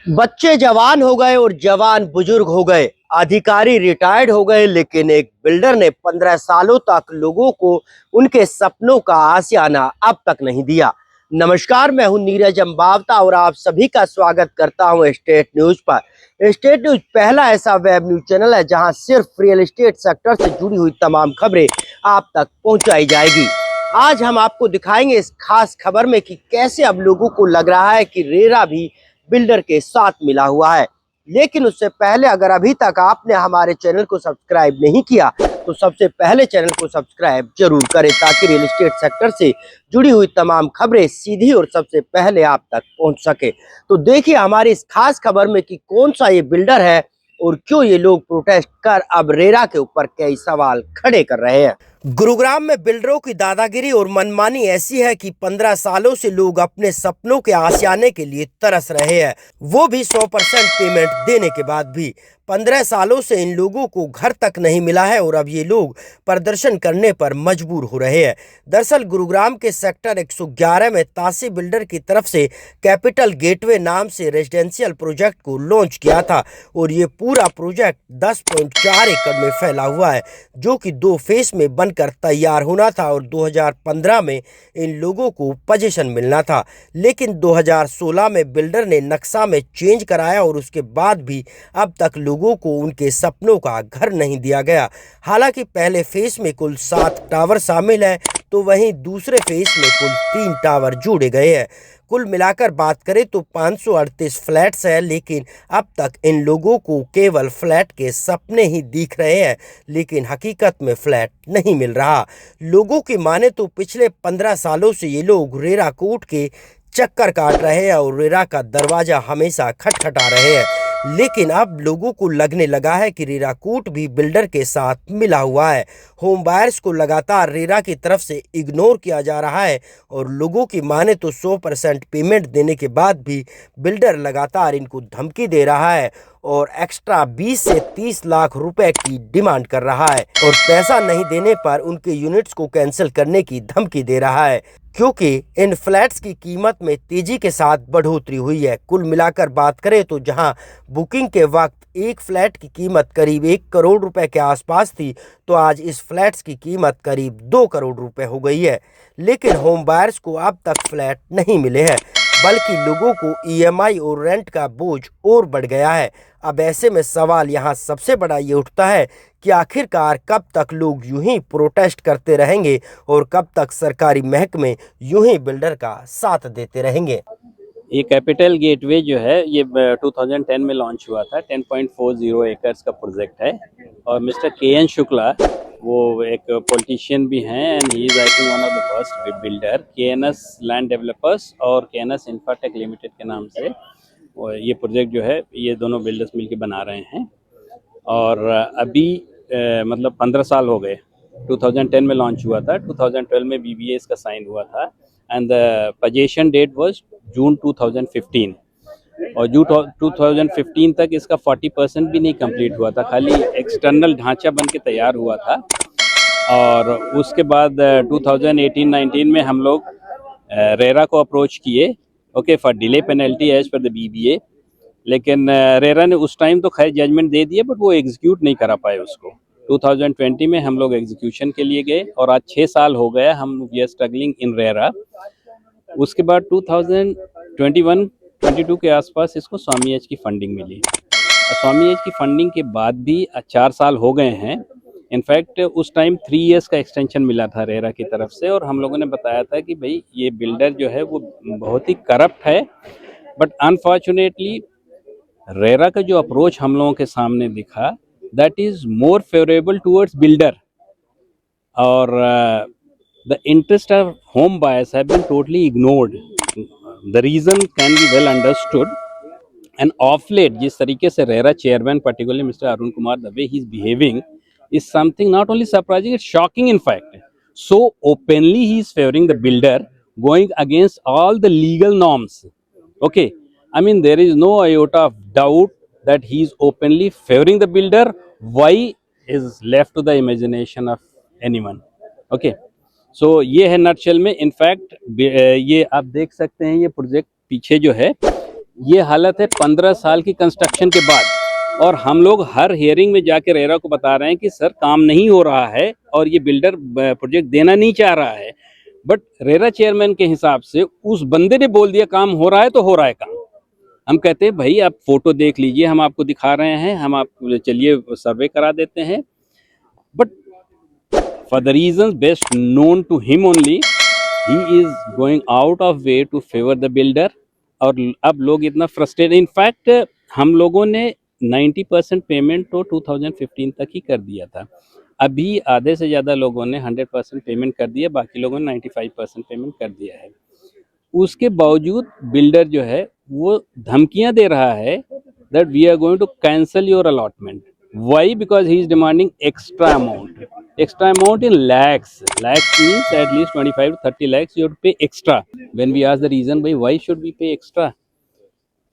बच्चे जवान हो गए और जवान बुजुर्ग हो गए, अधिकारी रिटायर्ड हो गए, लेकिन एक बिल्डर ने 15 सालों तक लोगों को उनके सपनों का आशियाना अब तक नहीं दिया। नमस्कार, मैं हूं नीरज अंबावता और आप सभी का स्वागत करता हूं स्टेट न्यूज पर। स्टेट न्यूज पहला ऐसा वेब न्यूज चैनल है जहां सिर्फ रियल एस्टेट सेक्टर से जुड़ी हुई तमाम खबरें आप तक पहुंचाई जाएगी। आज हम आपको दिखाएंगे इस खास खबर में कि कैसे अब लोगों को लग रहा है कि रेरा भी बिल्डर के साथ मिला हुआ है। लेकिन उससे पहले अगर अभी तक आपने हमारे चैनल को सब्सक्राइब नहीं किया तो सबसे पहले चैनल को सब्सक्राइब जरूर करें ताकि रियल एस्टेट सेक्टर से जुड़ी हुई तमाम खबरें सीधी और सबसे पहले आप तक पहुंच सके। तो देखिए हमारी इस खास खबर में कि कौन सा ये बिल्डर है और क्यों ये लोग प्रोटेस्ट कर अब रेरा के ऊपर कई सवाल खड़े कर रहे हैं। गुरुग्राम में बिल्डरों की दादागिरी और मनमानी ऐसी है कि 15 सालों से लोग अपने सपनों के आशियाने के लिए तरस रहे हैं, वो भी 100% पेमेंट देने के बाद भी। 15 सालों से इन लोगों को घर तक नहीं मिला है और अब ये लोग प्रदर्शन करने पर मजबूर हो रहे हैं। दरअसल गुरुग्राम के सेक्टर 111 में तासी बिल्डर की तरफ से कैपिटल गेटवे नाम से रेजिडेंशियल प्रोजेक्ट को लॉन्च किया था और ये पूरा प्रोजेक्ट 10.4 एकड़ में फैला हुआ है, जो कि 2 फेज में बनकर तैयार होना था और 2015 में इन लोगों को पोजीशन मिलना था। लेकिन 2016 में बिल्डर ने नक्शा में चेंज कराया और उसके बाद भी अब तक लोगों को उनके सपनों का घर नहीं दिया गया। हालांकि पहले फेज में कुल 7 टावर शामिल है तो वहीं दूसरे फेज में कुल 3 टावर जोड़े गए हैं। कुल मिलाकर बात करें तो 538 फ्लैट्स हैं, लेकिन अब तक इन लोगों को केवल फ्लैट के सपने ही दिख रहे हैं, लेकिन हकीकत में फ्लैट नहीं मिल रहा। लोगों की माने तो पिछले 15 सालों से ये लोग रेरा कोर्ट के चक्कर काट रहे हैं और रेरा का दरवाजा हमेशा खटखटा रहे हैं। लेकिन अब लोगों को लगने लगा है कि रेरा कोर्ट भी बिल्डर के साथ मिला हुआ है। होम बायर्स को लगातार रेरा की तरफ से इग्नोर किया जा रहा है और लोगों की माने तो 100% पेमेंट देने के बाद भी बिल्डर लगातार इनको धमकी दे रहा है और एक्स्ट्रा 20 से 30 लाख रुपए की डिमांड कर रहा है और पैसा नहीं देने पर उनके यूनिट्स को कैंसिल करने की धमकी दे रहा है, क्योंकि इन फ्लैट्स की कीमत में तेजी के साथ बढ़ोतरी हुई है। कुल मिलाकर बात करें तो जहां बुकिंग के वक्त एक फ्लैट की कीमत करीब 1 करोड़ रुपए के आसपास थी, तो आज इस फ्लैट्स की कीमत करीब 2 करोड़ रुपए हो गई है। लेकिन होम बायर्स को अब तक फ्लैट नहीं मिले हैं, बल्कि लोगों को ईएमआई और रेंट का बोझ और बढ़ गया है। अब ऐसे में सवाल यहाँ सबसे बड़ा ये उठता है कि आखिरकार कब तक लोग यूं ही प्रोटेस्ट करते रहेंगे और कब तक सरकारी महकमे यूं ही बिल्डर का साथ देते रहेंगे। ये कैपिटल गेटवे जो है ये 2010 में लॉन्च हुआ था। 10.40 एकर्स का प्रोजेक्ट है और मिस्टर के.एन. शुक्ला वो एक पॉलिटिशियन भी हैं and he is I think one of the first builder K N S. Land developers और के.एन.एस. इंफ्राटेक लिमिटेड के नाम से ये प्रोजेक्ट जो है ये दोनों बिल्डर्स मिलकर बना रहे हैं। और अभी मतलब 15 साल हो गए। 2010 में लॉन्च हुआ था, 2012 में BBA इसका साइन हुआ था and the position date was June 2015 और जून 2015 तक इसका 40% भी नहीं कंप्लीट हुआ था, खाली एक्सटर्नल ढांचा बन के तैयार हुआ था। और उसके बाद 2018-19 में हम लोग रेरा को अप्रोच किए okay for delay penalty as per the BBA, लेकिन रेरा ने उस टाइम तो खैर जजमेंट दे दिया बट वो एग्जीक्यूट नहीं करा पाए उसको। 2020 में हम लोग एग्जीक्यूशन के लिए गए और आज 6 साल हो गया हम we are struggling in RERA. उसके बाद 2021-22 के आसपास इसको स्वामी एज की फंडिंग मिली। स्वामी एज की फंडिंग के बाद भी 4 साल हो गए हैं। इनफैक्ट उस टाइम 3 इयर्स का एक्सटेंशन मिला था रेरा की तरफ से और हम लोगों ने बताया था कि भाई ये बिल्डर जो है वो बहुत ही करप्ट है। बट अनफॉर्चुनेटली रेरा का जो अप्रोच हम लोगों के सामने दिखा that is more favourable towards builder और the interest of home buyers have been totally ignored. The reason can be well understood and of late जिस तरीके से RERA chairman particularly mister Arun Kumar the way he is behaving is something not only surprising, it's shocking in fact. So openly he is favoring the builder, going against all the legal norms. Okay, I mean there is no iota of doubt that he is openly favoring the builder. Why is left to the imagination of anyone. Okay, so ये है nutshell में। In fact ये आप देख सकते हैं ये project पीछे जो है ये हालत है 15 साल की कंस्ट्रक्शन के बाद। और हम लोग हर हियरिंग में जाके रेरा को बता रहे हैं कि सर काम नहीं हो रहा है और ये बिल्डर प्रोजेक्ट देना नहीं चाह रहा है। बट रेरा चेयरमैन के हिसाब से उस बंदे ने बोल दिया काम हो रहा है तो हो रहा है काम। हम कहते हैं भाई आप फोटो देख लीजिए, हम आपको दिखा रहे हैं, हम आप चलिए सर्वे करा देते हैं। But for the reasons best known to him only, he is going out of way to favour the builder. और अब लोग इतना फ्रस्ट्रेटेड, इनफैक्ट हम लोगों ने 90% पेमेंट तो 2015 तक ही कर दिया था। अभी आधे से ज़्यादा लोगों ने 100% पेमेंट कर दिया, बाकी लोगों ने 95% पेमेंट कर दिया है। उसके बावजूद बिल्डर जो है वो धमकियां दे रहा है that we are going to cancel your allotment. Why? Because he is demanding extra amount in lakhs means at least 25 to 30 lakhs you have to pay extra. When we ask the reason why should we pay extra,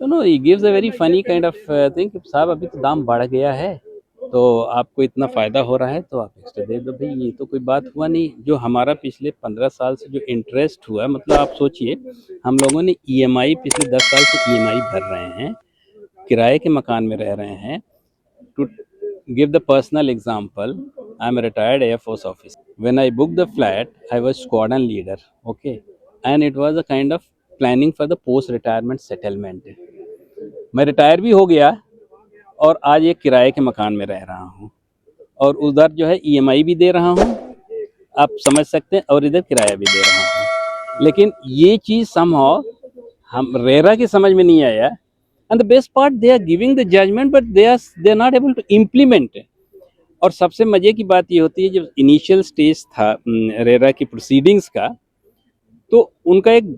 no, he gives a very funny kind of thing कि साहब अभी तो दाम बढ़ गया है तो आपको इतना फ़ायदा हो रहा है तो आप एक्स्ट्रा दे दो। भाई ये तो कोई बात हुआ नहीं। जो हमारा पिछले 15 साल से जो इंटरेस्ट हुआ, मतलब आप सोचिए हम लोगों ने ईएमआई पिछले 10 साल से ईएमआई भर रहे हैं, किराए के मकान में रह रहे हैं। To give the personal example, I'm a retired Air Force officer. When I booked the flat, I was squadron leader, okay, and it was a kind of planning for the post retirement settlement. मैं retire भी हो गया और आज एक किराए के मकान में रह रहा हूँ और उधर जो है ईएमआई भी दे रहा हूँ, आप समझ सकते हैं, और इधर किराया भी दे रहा हूँ। लेकिन ये चीज़ somehow हम रेरा की समझ में नहीं आया। And the best part, they are giving the judgment, but they are not able to implement. और सबसे मजे की बात ये होती है जब इनिशियल स्टेज था रेरा की प्रोसीडिंग्स का, तो उनका एक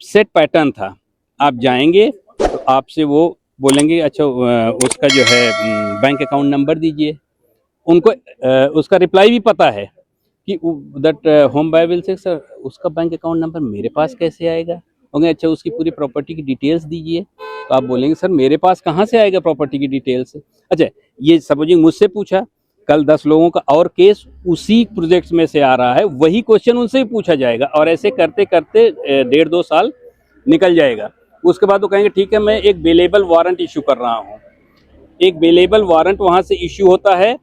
सेट पैटर्न था। आप जाएंगे तो आपसे वो बोलेंगे अच्छा उसका जो है बैंक अकाउंट नंबर दीजिए। उनको उसका रिप्लाई भी पता है कि that home buyer will say sir उसका बैंक अकाउंट नंबर मेरे पास कैसे आएगा। होंगे अच्छा उसकी पूरी प्रॉपर्टी की डिटेल्स दीजिए, तो आप बोलेंगे सर मेरे पास कहाँ से आएगा प्रॉपर्टी की डिटेल्स। अच्छा ये सपोजिंग मुझसे पूछा, कल 10 लोगों का और केस उसी प्रोजेक्ट में से आ रहा है, वही क्वेश्चन उनसे ही पूछा जाएगा और ऐसे करते करते 1.5-2 साल निकल जाएगा। उसके बाद वो कहेंगे ठीक है मैं एक बेलेबल वारंट इशू कर रहा हूँ। एक बेलेबल वारंट वहाँ से इशू होता है,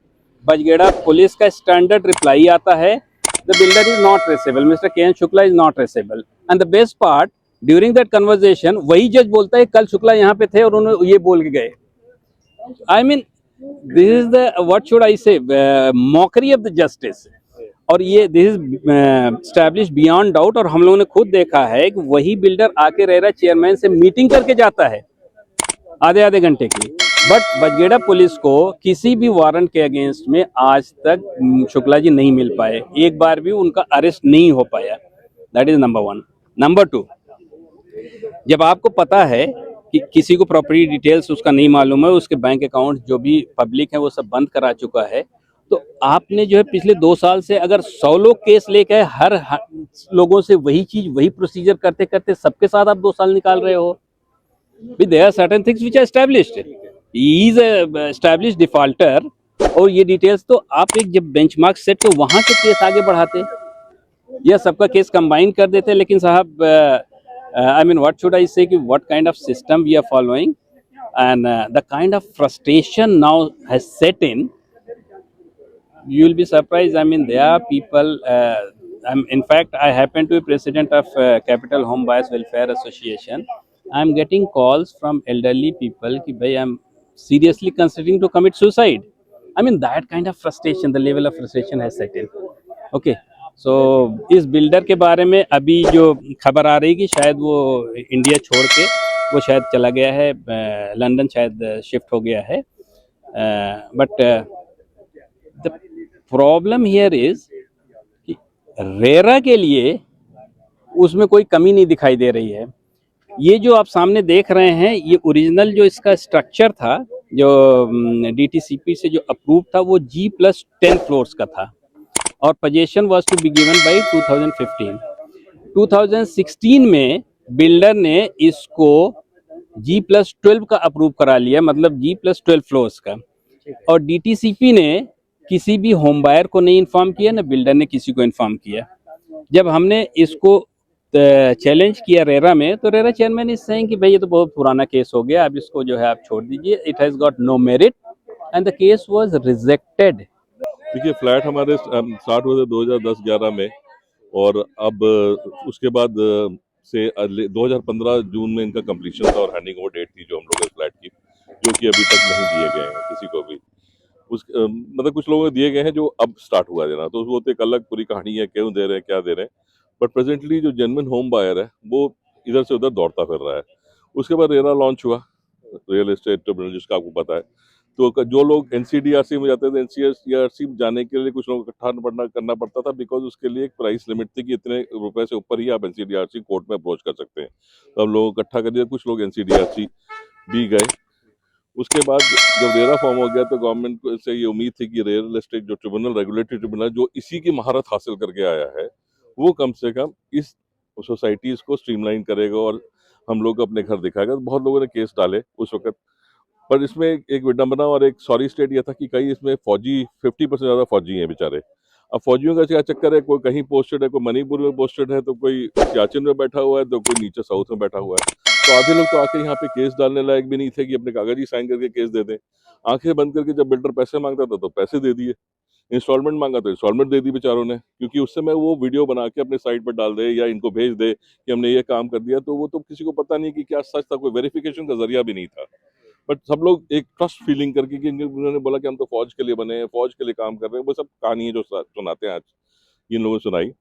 बजगेड़ा पुलिस का स्टैंडर्ड रिप्लाई आता है, the builder is not traceable, mister K. N.. Shukla is not traceable. And the best part, during that conversation वही जज बोलता है कल शुक्ला यहाँ पे थे और उन्होंने ये बोल के गए। I mean this is the what should I से मॉकरी ऑफ द जस्टिस। और ये this is establish beyond doubt. और हम लोगों ने खुद देखा है कि वही बिल्डर आके रेरा चेयरमैन से मीटिंग करके जाता है आधे घंटे की, बट बजगेड़ा पुलिस को किसी भी वारंट के अगेंस्ट में आज तक शुक्ला जी नहीं मिल पाए, एक बार भी उनका अरेस्ट नहीं हो पाया। That is number 1। नंबर 2, जब आपको पता है कि किसी को प्रॉपर्टी डिटेल्स उसका नहीं मालूम है, उसके बैंक अकाउंट जो भी पब्लिक है वो सब बंद करा चुका है, तो आपने जो है पिछले 2 साल से अगर 100 लोग केस लेके हर लोगों से वही चीज वही प्रोसीजर करते करते सबके साथ आप 2 साल निकाल रहे हो। There are certain things which are established. He is a established defaulter, और ये डिटेल्स तो आप एक जब बेंचमार्क सेट तो वहां से केस आगे बढ़ाते या सबका केस कंबाइन कर देते। लेकिन साहब I mean what should I say कि what kind of system we are following and the kind of frustration now has set in, you will be surprised. I mean, there are people. In fact, I happen to be president of Capital Home Buyers Welfare Association. I'm getting calls from elderly people कि भाई I'm seriously considering to commit suicide. I mean, that kind of frustration, the level of frustration has set in. Okay, so इस builder के बारे में अभी जो खबर आ रही कि शायद वो इंडिया छोड़ के वो शायद चला गया है, लंदन शायद शिफ्ट हो गया है। But the problem here is कि रेरा के लिए उसमें कोई कमी नहीं दिखाई दे रही है। ये जो आप सामने देख रहे हैं ये ओरिजिनल जो इसका स्ट्रक्चर था जो डीटीसीपी से जो अप्रूव था वो G+10 फ्लोर्स का था और position was to be given by 2015। 2016 में बिल्डर ने इसको G+12 का अप्रूव करा लिया, मतलब G+12 फ्लोर्स का, और डीटीसीपी ने किसी भी होम बायर को नहीं इन्फॉर्म किया, ना बिल्डर ने किसी को इन्फॉर्म किया। जब हमने इसको चैलेंज किया रेरा में, तो रेरा चेयरमैन इज सेइंग कि भाई ये तो बहुत पुराना केस हो गया, अब इसको जो है आप छोड़ दीजिए, it has got no merit and the case was rejected. देखिए फ्लैट हमारे स्टार्ट हुए थे 2010-11 में, और अब उसके बाद से 2015 जून में इनका कंप्लीशन था और हैंडिंग ओवर डेट थी जो हम लोग फ्लैट की, जो कि अभी तक नहीं दिए गए हैं किसी को भी। मतलब कुछ लोगों को दिए गए हैं जो अब स्टार्ट हुआ देना, तो वो तो एक अलग पूरी कहानी है, क्यों दे रहे हैं क्या दे रहे हैं। बट प्रेजेंटली जो जेन्युइन होम बायर है वो इधर से उधर दौड़ता फिर रहा है। उसके बाद रेरा लॉन्च हुआ, रियल एस्टेट ट्रिब्यूनल, जिसका आपको पता है। तो जो लोग एनसीडीआरसी में जाते थे, एनसीडीआरसी जाने के लिए कुछ लोगों को इकट्ठा करना पड़ता था, बिकॉज उसके लिए एक प्राइस लिमिट थी कि इतने रुपए से ऊपर ही आप एनसीडीआरसी कोर्ट में अप्रोच कर सकते हैं। तो हम लोग इकट्ठा कर दिया, कुछ लोग एनसीडीआरसी भी गए। उसके बाद जब रेरा फॉर्म हो गया तो गवर्नमेंट को से ये उम्मीद थी कि रियल एस्टेट जो ट्रिब्यूनल, रेगुलेटरी ट्रिब्यूनल, जो इसी की महारत हासिल करके आया है, वो कम से कम इस सोसाइटीज को स्ट्रीमलाइन करेगा और हम लोग अपने घर दिखाएगा। तो बहुत लोगों ने केस डाले उस वक्त, पर इसमें एक विडंबना और एक सॉरी स्टेट यह था कि कई इसमें फौजी, 50% ज्यादा फौजी हैं बेचारे। अब फौजियों का क्या चक्कर है, कोई कहीं पोस्टेड है, कोई मणिपुर में पोस्टेड है, तो कोई सियाचिन में बैठा हुआ है, तो कोई नीचे साउथ में बैठा हुआ है। तो आधे लोग तो आके यहाँ पे केस डालने लायक भी नहीं थे कि अपने कागज ही साइन करके केस दे दें। आंखें बंद करके जब बिल्डर पैसे मांगता था तो पैसे दे दिए, इंस्टॉलमेंट मांगा तो इंस्टॉलमेंट दे दी बेचारों ने, क्योंकि उस समय वो वीडियो बना के अपने साइट पर डाल दे या इनको भेज दे कि हमने ये काम कर दिया, तो वो तो किसी को पता नहीं कि क्या सच था, कोई वेरिफिकेशन का जरिया भी नहीं था। बट सब लोग एक ट्रस्ट फीलिंग करके कि उन्होंने बोला कि हम तो फौज के लिए बने हैं, फौज के लिए काम कर रहे हैं, वो सब कहानी है जो सुनाते हैं आज, इन लोगों ने सुनाई।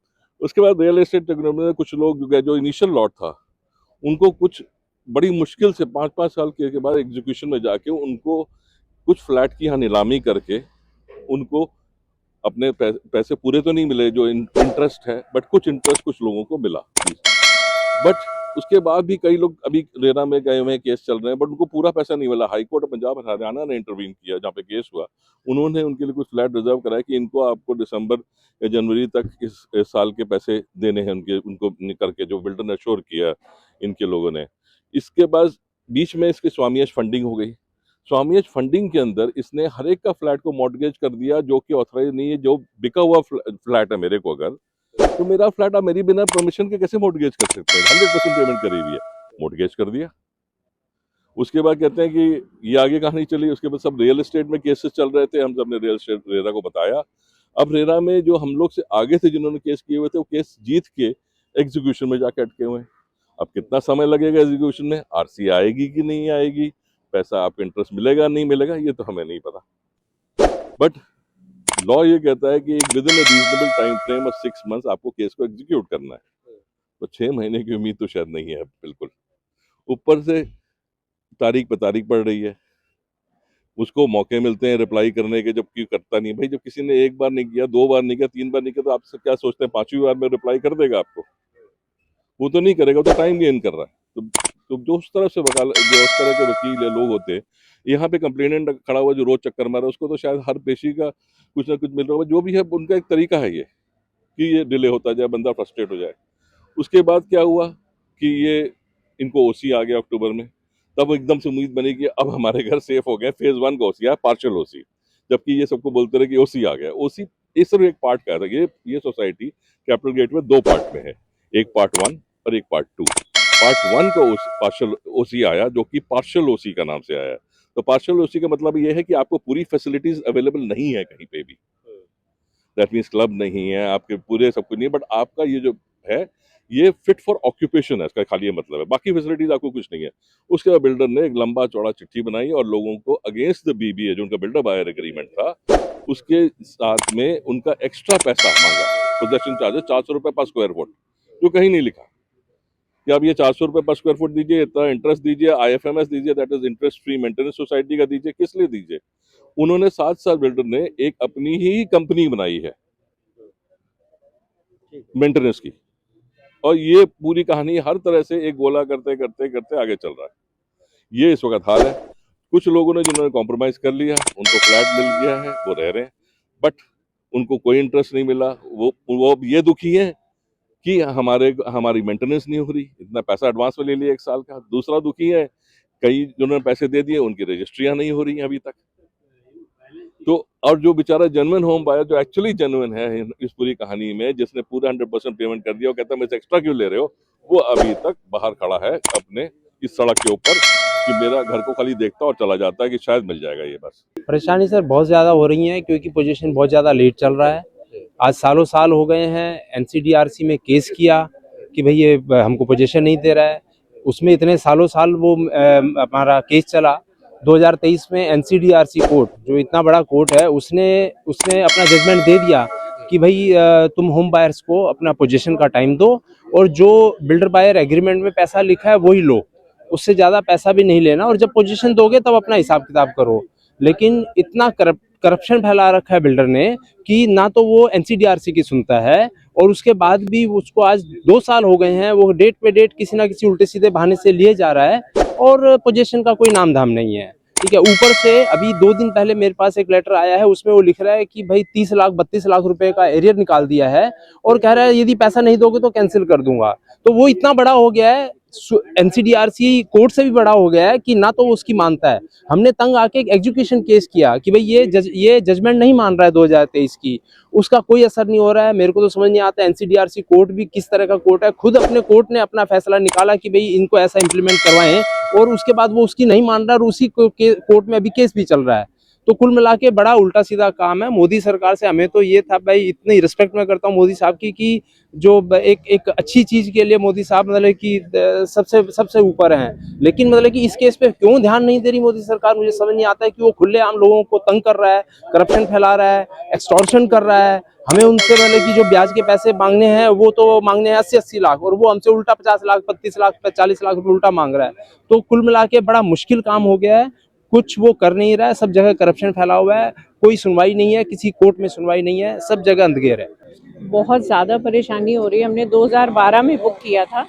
उसके बाद रियल एस्टेट में कुछ लोग जो इनिशियल लॉट था, उनको कुछ बड़ी मुश्किल से 5-5 साल के बाद एग्जीक्यूशन में जाके उनको कुछ फ्लैट की यहाँ नीलामी करके उनको अपने पैसे पूरे तो नहीं मिले जो इंटरेस्ट है, बट कुछ इंटरेस्ट कुछ लोगों को मिला। बट उसके बाद भी कई लोग अभी रेरा में गए हुए हैं, केस चल रहे हैं, बट उनको पूरा पैसा नहीं मिला। हाई कोर्ट पंजाब हरियाणा ने इंटरवीन किया जहाँ पे केस हुआ, उन्होंने उनके लिए कुछ फ्लैट रिजर्व कराया कि इनको आपको दिसंबर या जनवरी तक इस साल के पैसे देने हैं उनको करके, जो बिल्डर ने अश्योर किया इनके लोगों ने। इसके बाद बीच में इसकी स्वामियत फंडिंग हो गई। स्वामियत फंडिंग के अंदर इसने हर एक का फ्लैट को मॉर्टगेज कर दिया, जो कि ऑथराइज नहीं है। जो बिका हुआ फ्लैट है मेरे को, अगर तो मेरा फ्लैट आप मेरी बिना परमिशन के कैसे मॉर्टगेज कर सकते हैं? 100% पेमेंट करी हुई है, मॉर्टगेज कर दिया। उसके बाद कहते हैं कि ये आगे कहानी चली। उसके बाद सब रियल एस्टेट में केसेस चल रहे थे, हम सबने रियल एस्टेट रेरा को बताया। अब रेरा में जो हम लोग से आगे थे जिन्होंने केस किए हुए थे, वो केस जीत के एग्जीक्यूशन में जाके अटके हुए हैं। अब कितना समय लगेगा एग्जीक्यूशन में, आरसी आएगी कि नहीं आएगी, पैसा आपको इंटरेस्ट मिलेगा नहीं मिलेगा, ये तो हमें नहीं पता। बट लॉ ये कहता है कि with in reasonable time frame of 6 months आपको केस को एग्जीक्यूट करना है। तो 6 महीने की उम्मीद तो शायद नहीं है बिल्कुल। ऊपर से तारीख पे तारीख पड़ रही है, उसको मौके मिलते हैं रिप्लाई करने के, जबकि करता नहीं। भाई जब किसी ने एक बार नहीं किया, 2 बार नहीं किया, 3 बार नहीं किया, तो आपसे क्या सोचते हैं 5वीं बार में रिप्लाई कर देगा आपको? वो तो नहीं करेगा, वो तो टाइम गेन कर रहा है। तो जो उस तरह से जो उस तरह के वकील या लोग होते हैं, यहाँ पे कंप्लेनेंट खड़ा हुआ जो रोज चक्कर मारा, उसको तो शायद हर पेशी का कुछ ना कुछ मिल रहा होगा। जो भी है उनका एक तरीका है ये, कि ये डिले होता जाए, बंदा फ्रस्ट्रेट हो जाए। उसके बाद क्या हुआ कि ये इनको ओसी आ गया अक्टूबर में, तब एकदम से उम्मीद बनी कि अब हमारे घर सेफ हो गए। फेज 1 का ओसी आया, पार्शियल ओसी, जबकि ये सबको बोलते रहे कि ओसी आ गया। ओसी ये सिर्फ एक पार्ट का था। ये सोसाइटी कैपिटल गेट में 2 पार्ट में है, एक पार्ट 1 और एक पार्ट 2। पार्ट 1 का पार्शियल ओसी आया, जो कि पार्शियल ओसी का नाम से आया। तो पार्शियल ओसी का मतलब ये है कि आपको पूरी फैसिलिटीज अवेलेबल नहीं है कहीं पे भी। दैट मीन्स क्लब नहीं है आपके, पूरे सब कुछ नहीं है, बट आपका ये जो है ये फिट फॉर ऑक्यूपेशन है, इसका खाली ये मतलब है, बाकी फैसिलिटीज आपको कुछ नहीं है। उसके बाद बिल्डर ने एक लंबा चौड़ा चिट्ठी बनाई और लोगों को अगेंस्ट द बीबीए, जो उनका बिल्डर बायर एग्रीमेंट था, उसके साथ में उनका एक्स्ट्रा पैसा मांगा, पोजेशन चार्जेस 400 रुपए पर स्क्वायर फुट, जो कहीं नहीं लिखा कि आप ये 400 रुपए पर स्क्वायर फुट दीजिए, इतना इंटरेस्ट दीजिए, IFMS दीजिए, that is interest free maintenance society का दीजिए। किस लिए दीजिए? उन्होंने 7 साल बिल्डर ने एक अपनी ही कंपनी बनाई है मेंटेनेंस की, और ये पूरी कहानी हर तरह से एक गोला करते करते करते आगे चल रहा है। ये इस वक्त हाल है। कुछ लोगों ने जिन्होंने कॉम्प्रोमाइज कर लिया, उनको फ्लैट मिल गया है, वो रह रहे हैं, बट उनको कोई इंटरेस्ट नहीं मिला। वो अब ये दुखी है कि हमारी मेंटेनेंस नहीं हो रही, इतना पैसा एडवांस में ले लिया 1 साल का। दूसरा दुखी है, कई जिन्होंने पैसे दे दिए उनकी रजिस्ट्रियां नहीं हो रही अभी तक। तो और जो बेचारा जेन्युइन होम बायर जो एक्चुअली जेन्युइन है इस पूरी कहानी में, जिसने पूरा 100% पेमेंट कर दिया, वो कहता है मेरे से एक्स्ट्रा क्यों ले रहे हो, वो अभी तक बाहर खड़ा है अपने इस सड़क के ऊपर कि मेरा घर को खाली देखता और चला जाता है कि शायद मिल जाएगा ये बस। परेशानी सर बहुत ज़्यादा हो रही है क्योंकि पोजीशन बहुत ज़्यादा लेट चल रहा है। आज सालों साल हो गए हैं, एनसीडीआरसी में केस किया कि भाई ये हमको पोजीशन नहीं दे रहा है। उसमें इतने सालों साल वो हमारा केस चला। 2023 में एनसीडीआरसी कोर्ट, जो इतना बड़ा कोर्ट है, उसने अपना जजमेंट दे दिया कि भाई तुम होम बायर्स को अपना पोजीशन का टाइम दो और जो बिल्डर बायर एग्रीमेंट में पैसा लिखा है वही लो, उससे ज़्यादा पैसा भी नहीं लेना, और जब पोजीशन दोगे तब अपना हिसाब किताब करो। लेकिन इतना करप्शन फैला रखा है बिल्डर ने कि ना तो वो एनसीडीआरसी की सुनता है, और उसके बाद भी उसको आज 2 साल हो गए हैं, वो डेट पे डेट किसी ना किसी उल्टे सीधे बहाने से लिए जा रहा है और पोजीशन का कोई नाम धाम नहीं है। ठीक है, ऊपर से अभी 2 दिन पहले मेरे पास एक लेटर आया है, उसमें वो लिख रहा है कि भाई 30 लाख 32 लाख रुपए का एरियर निकाल दिया है और कह रहा है यदि पैसा नहीं दोगे तो कैंसिल कर दूंगा। तो वो इतना बड़ा हो गया है, एनसीडीआरसी कोर्ट से भी बड़ा हो गया है कि ना तो वो उसकी मानता है। हमने तंग आके एक एजुकेशन केस किया कि भाई ये जजमेंट नहीं मान रहा है 2023 की, उसका कोई असर नहीं हो रहा है। मेरे को तो समझ नहीं आता एनसीडीआरसी कोर्ट भी किस तरह का कोर्ट है। खुद अपने कोर्ट ने अपना फैसला निकाला कि भाई इनको ऐसा इंप्लीमेंट करवाएं, और उसके बाद वो उसकी नहीं मान रहा और उसी कोर्ट में अभी केस भी चल रहा है। तो कुल मिला के बड़ा उल्टा सीधा काम है मोदी सरकार से। हमें तो ये था भाई, इतनी रिस्पेक्ट मैं करता हूँ मोदी साहब की कि जो एक अच्छी चीज के लिए मोदी साहब मतलब कि सबसे ऊपर हैं, लेकिन मतलब कि इस केस पे क्यों ध्यान नहीं दे रही मोदी सरकार, मुझे समझ नहीं आता है। कि वो खुलेआम लोगों को तंग कर रहा है, करप्शन फैला रहा है, एक्सटॉर्शन कर रहा है। हमें उनसे मतलब कि जो ब्याज के पैसे मांगने हैं वो तो मांगने हैं 80-80 लाख, और वो हमसे उल्टा 50 लाख 32 लाख 40 लाख रुपए उल्टा मांग रहा है। तो कुल मिला के बड़ा मुश्किल काम हो गया है। कुछ वो कर नहीं रहा है, सब जगह करप्शन फैला हुआ है, कोई सुनवाई नहीं है, किसी कोर्ट में सुनवाई नहीं है, सब जगह अंधेर है। बहुत ज़्यादा परेशानी हो रही है। हमने 2012 में बुक किया था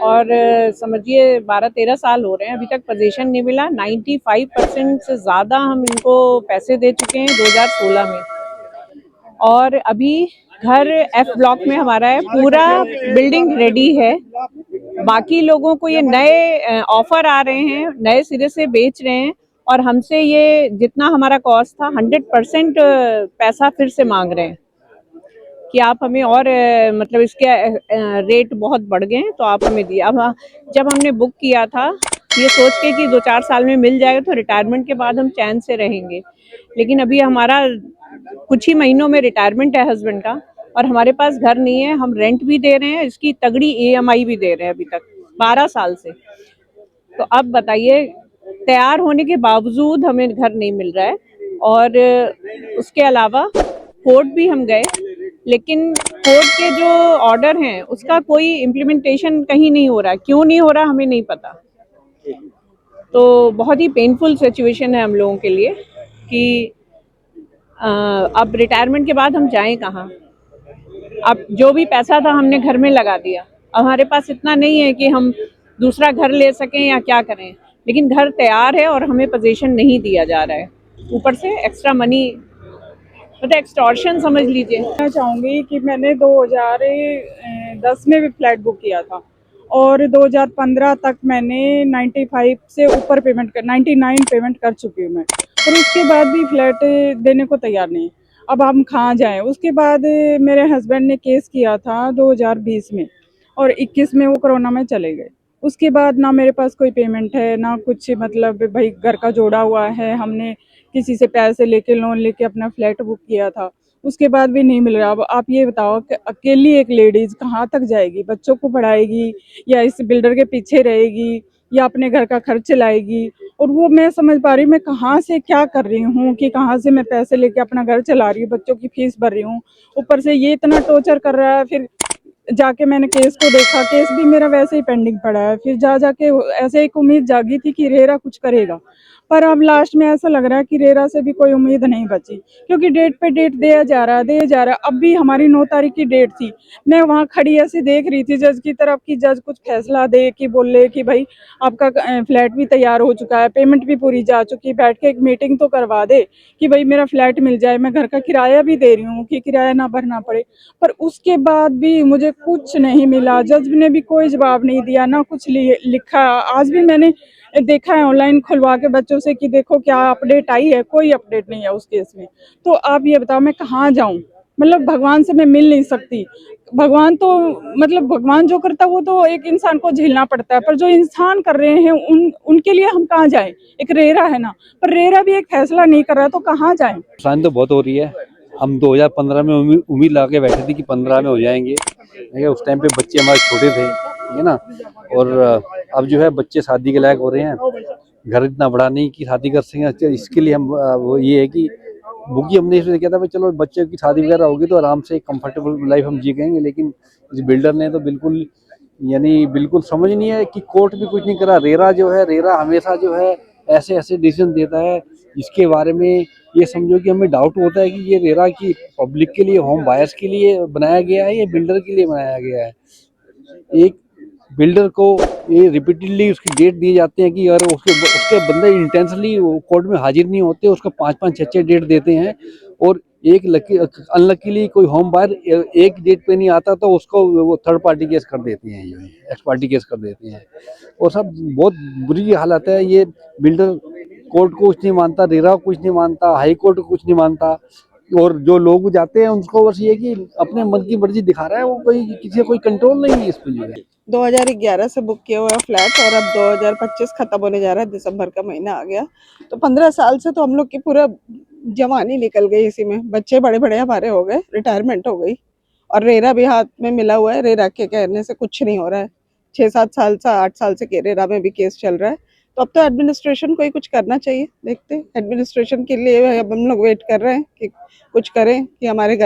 और समझिए 12-13 साल हो रहे हैं, अभी तक पोजीशन नहीं मिला। 95% से ज़्यादा हम इनको पैसे दे चुके हैं 2016 में, और अभी घर F ब्लॉक में हमारा है, पूरा बिल्डिंग रेडी है। बाकी लोगों को ये नए ऑफर आ रहे हैं, नए सिरे से बेच रहे हैं, और हमसे ये जितना हमारा कॉस्ट था 100% पैसा फिर से मांग रहे हैं कि आप हमें और मतलब इसके रेट बहुत बढ़ गए हैं तो आप हमें दिए। अब जब हमने बुक किया था ये सोच के कि 2-4 साल में मिल जाएगा तो रिटायरमेंट के बाद हम चैन से रहेंगे, लेकिन अभी हमारा कुछ ही महीनों में रिटायरमेंट है हस्बैंड का, और हमारे पास घर नहीं है। हम रेंट भी दे रहे हैं, इसकी तगड़ी EMI भी दे रहे हैं अभी तक 12 साल से। तो अब बताइए, तैयार होने के बावजूद हमें घर नहीं मिल रहा है, और उसके अलावा कोर्ट भी हम गए, लेकिन कोर्ट के जो ऑर्डर हैं उसका कोई इम्प्लीमेंटेशन कहीं नहीं हो रहा है। क्यों नहीं हो रहा हमें नहीं पता। तो बहुत ही पेनफुल सिचुएशन है हम लोगों के लिए कि अब रिटायरमेंट के बाद हम जाएं कहाँ। अब जो भी पैसा था हमने घर में लगा दिया, अब हमारे पास इतना नहीं है कि हम दूसरा घर ले सकें या क्या करें, लेकिन घर तैयार है और हमें पोजीशन नहीं दिया जा रहा है। ऊपर से एक्स्ट्रा मनी, मतलब एक्सटॉर्शन समझ लीजिए। मैं चाहूँगी कि मैंने 2010 में भी फ्लैट बुक किया था और 2015 तक मैंने 95 से ऊपर 99 पेमेंट कर चुकी हूँ मैं, और उसके बाद भी फ्लैट देने को तैयार नहीं। अब हम कहाँ जाएं। उसके बाद मेरे हस्बैंड ने केस किया था 2020 में, और 21 में वो कोरोना में चले गए। उसके बाद ना मेरे पास कोई पेमेंट है ना कुछ, मतलब भाई घर का जोड़ा हुआ है, हमने किसी से पैसे लेके लोन लेके अपना फ्लैट बुक किया था, उसके बाद भी नहीं मिल रहा। अब आप ये बताओ कि अकेली एक लेडीज़ कहाँ तक जाएगी, बच्चों को पढ़ाएगी या इस बिल्डर के पीछे रहेगी या अपने घर का खर्च चलाएगी। और वो मैं समझ पा रही हूँ मैं कहाँ से क्या कर रही हूँ कि कहाँ से मैं पैसे लेके अपना घर चला रही हूँ, बच्चों की फीस भर रही हूँ, ऊपर से ये इतना टॉर्चर कर रहा है। फिर जाके मैंने केस को देखा, केस भी मेरा वैसे ही पेंडिंग पड़ा है। फिर जाके ऐसे एक उम्मीद जागी थी कि रेरा कुछ करेगा, पर अब लास्ट में ऐसा लग रहा है कि रेरा से भी कोई उम्मीद नहीं बची, क्योंकि डेट पे डेट दिया जा रहा है। अब भी हमारी 9 तारीख की डेट थी, मैं वहाँ खड़ी ऐसे देख रही थी जज की तरफ कि जज कुछ फैसला दे कि बोले कि भाई आपका फ्लैट भी तैयार हो चुका है, पेमेंट भी पूरी जा चुकी है, बैठ के एक मीटिंग तो करवा दे कि भाई मेरा फ्लैट मिल जाए, मैं घर का किराया भी दे रही हूँ कि किराया ना भरना पड़े। पर उसके बाद भी मुझे कुछ नहीं मिला, जज ने भी कोई जवाब नहीं दिया, ना कुछ लिखा। आज भी मैंने देखा है ऑनलाइन खुलवा के बच्चों से कि देखो क्या अपडेट आई है, कोई अपडेट नहीं है उस केस में। तो आप ये बताओ मैं कहाँ जाऊँ, मतलब भगवान से मैं मिल नहीं सकती। भगवान तो मतलब भगवान जो करता है वो तो एक इंसान को झेलना पड़ता है, पर जो इंसान कर रहे हैं उनके लिए हम कहाँ जाएं। एक रेरा है ना, पर रेरा भी एक फैसला नहीं कर रहा, तो कहाँ जाएं। नुकसान तो बहुत हो रही है। हम 2015 में उम्मीद लगा के बैठे थे कि 15 में हो जाएंगे, लेकिन उस टाइम पे बच्चे हमारे छोटे थे, ठीक है ना। और अब जो है बच्चे शादी के लायक हो रहे हैं, घर इतना बड़ा नहीं कि शादी कर सकें। इसके लिए हम वो ये है कि बुकी हमने इसलिए किया था भाई चलो बच्चे की शादी वगैरह होगी तो आराम से कंफर्टेबल लाइफ हम जी गएंगे। लेकिन इस बिल्डर ने तो बिल्कुल यानी बिल्कुल समझ नहीं है कि कोर्ट भी कुछ नहीं करा। रेरा जो है, रेरा हमेशा जो है ऐसे ऐसे डिसीजन देता है, इसके बारे में ये समझो कि हमें डाउट होता है कि ये रेरा की पब्लिक के लिए, होम बायर्स के लिए बनाया गया है या बिल्डर के लिए बनाया गया है। एक बिल्डर को ये रिपीटेडली उसकी डेट दिए जाते हैं कि अगर उसके बंदे इंटेंसली कोर्ट में हाजिर नहीं होते, उसको 5-5 6-6 डेट देते हैं, और एक अनलकीली कोई होम बायर एक डेट पे नहीं आता तो उसको वो थर्ड पार्टी केस कर देते हैं, एक्स पार्टी केस कर देते हैं। और सब बहुत बुरी हालत है। ये बिल्डर कोर्ट को कुछ नहीं मानता, रेरा को कुछ नहीं मानता, हाई कोर्ट को कुछ नहीं मानता, और जो लोग जाते हैं उनको बस ये कि अपने मन की मर्जी दिखा रहा है। वो कोई किसी का कोई कंट्रोल नहीं है इस पे जो है। 2011 से बुक किया हुआ फ्लैट और अब 2025 खत्म होने जा रहा है, दिसंबर का महीना आ गया। तो 15 साल से तो हम लोग की पूरा जवानी निकल गई इसी में। बच्चे बड़े बड़े हमारे हो गए, रिटायरमेंट हो गई, और रेरा भी हाथ में मिला हुआ है। रेरा के कहने से कुछ नहीं हो रहा है। 6-7 साल से 8 साल से रेरा में भी केस चल रहा है। तो अब तो एडमिनिस्ट्रेशन को ही कुछ करना चाहिए। देखते हैं, एडमिनिस्ट्रेशन के लिए अब हम लोग वेट कर रहे हैं कि कुछ करें कि हमारे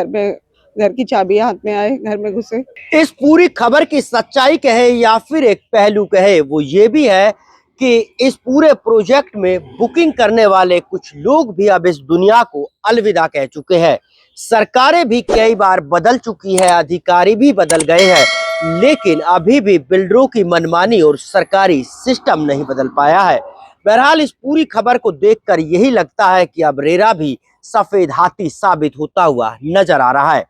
घर की चाबी हाथ में आए, घर में घुसे। इस पूरी खबर की सच्चाई कहे या फिर एक पहलू कहे, वो ये भी है कि इस पूरे प्रोजेक्ट में बुकिंग करने वाले कुछ लोग भी अब इस दुनिया को अलविदा कह चुके हैं। सरकारें भी कई बार बदल चुकी है, अधिकारी भी बदल गए हैं, लेकिन अभी भी बिल्डरों की मनमानी और सरकारी सिस्टम नहीं बदल पाया है। बहरहाल इस पूरी खबर को देखकर यही लगता है कि अब रेरा भी सफेद हाथी साबित होता हुआ नजर आ रहा है।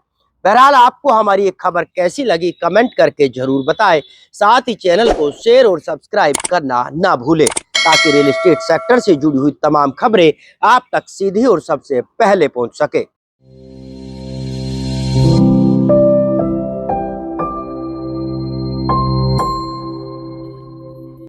बहरहाल आपको हमारी ये खबर कैसी लगी कमेंट करके जरूर बताएं। साथ ही चैनल को शेयर और सब्सक्राइब करना ना भूलें, ताकि रियल एस्टेट सेक्टर से जुड़ी हुई तमाम खबरें आप तक सीधी और सबसे पहले पहुंच सके।